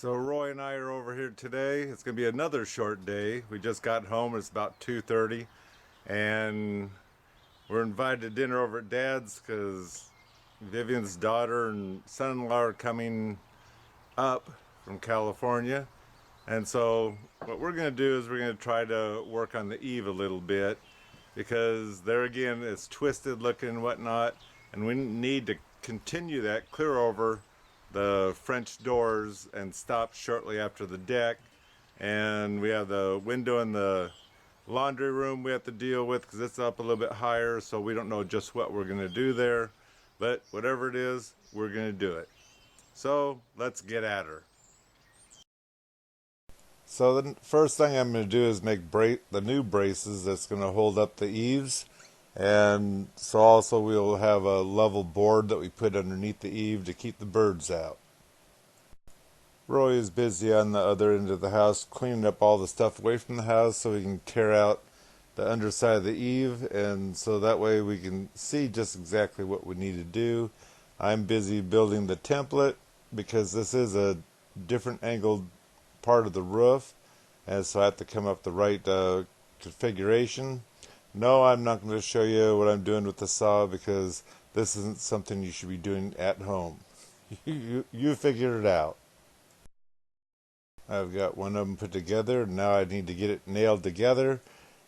So Roy and I are over here today. It's going to be another short day. We just got home. It's about 2:30 and we're invited to dinner over at Dad's because Vivian's daughter and son-in-law are coming up from California. And so what we're going to do is we're going to try to work on the eave a little bit because there again it's twisted looking and whatnot, and we need to continue that, clear over the French doors and stop shortly after the deck. And we have the window in the laundry room we have to deal with because it's up a little bit higher, so we don't know just what we're going to do there, but whatever it is, we're going to do it. So let's get at her. So the first thing I'm going to do is make the new braces that's going to hold up the eaves. And so also we'll have a level board that we put underneath the eave to keep the birds out. Roy is busy on the other end of the house cleaning up all the stuff away from the house so we can tear out the underside of the eave, and so that way we can see just exactly what we need to do. I'm busy building the template because this is a different angled part of the roof, and so I have to come up the right configuration. No, I'm not going to show you what I'm doing with the saw because this isn't something you should be doing at home. You figured it out. I've got one of them put together. Now I need to get it nailed together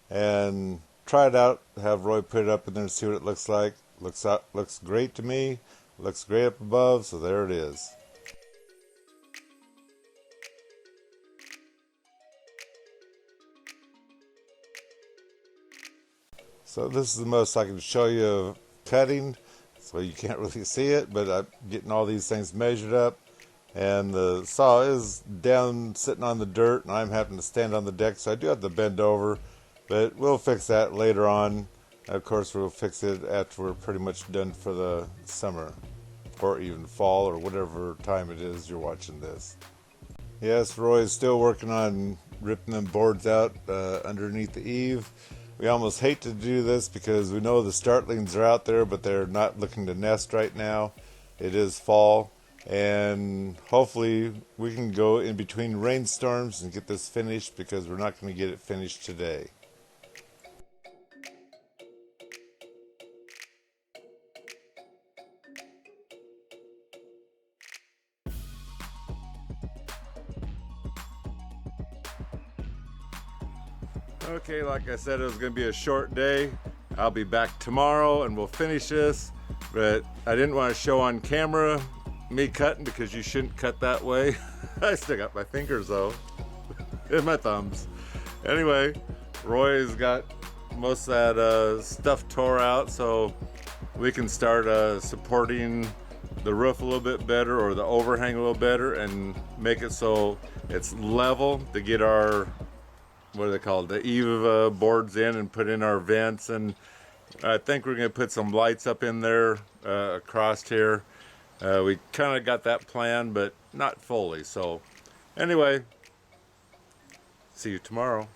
and try it out. Have Roy put it up in there and see what it looks like. Looks great to me. Looks great up above, so there it is. So this is the most I can show you of cutting, so you can't really see it, but I'm getting all these things measured up, and the saw is down sitting on the dirt, and I'm having to stand on the deck, so I do have to bend over, but we'll fix that later on. Of course, we'll fix it after we're pretty much done for the summer, or even fall, or whatever time it is you're watching this. Yes, Roy is still working on ripping them boards out underneath the eave. We almost hate to do this because we know the startlings are out there, but they're not looking to nest right now. It is fall, and hopefully we can go in between rainstorms and get this finished because we're not going to get it finished today. Okay, like I said, it was going to be a short day. I'll be back tomorrow and we'll finish this, but I didn't want to show on camera me cutting because you shouldn't cut that way. I still got my fingers though, and my thumbs. Anyway, Roy's got most of that stuff tore out, so we can start supporting the roof a little bit better, or the overhang a little better, and make it so it's level to get our, what are they called, the eave boards in and put in our vents. And I think we're going to put some lights up in there across here. We kind of got that planned, but not fully. So anyway, see you tomorrow.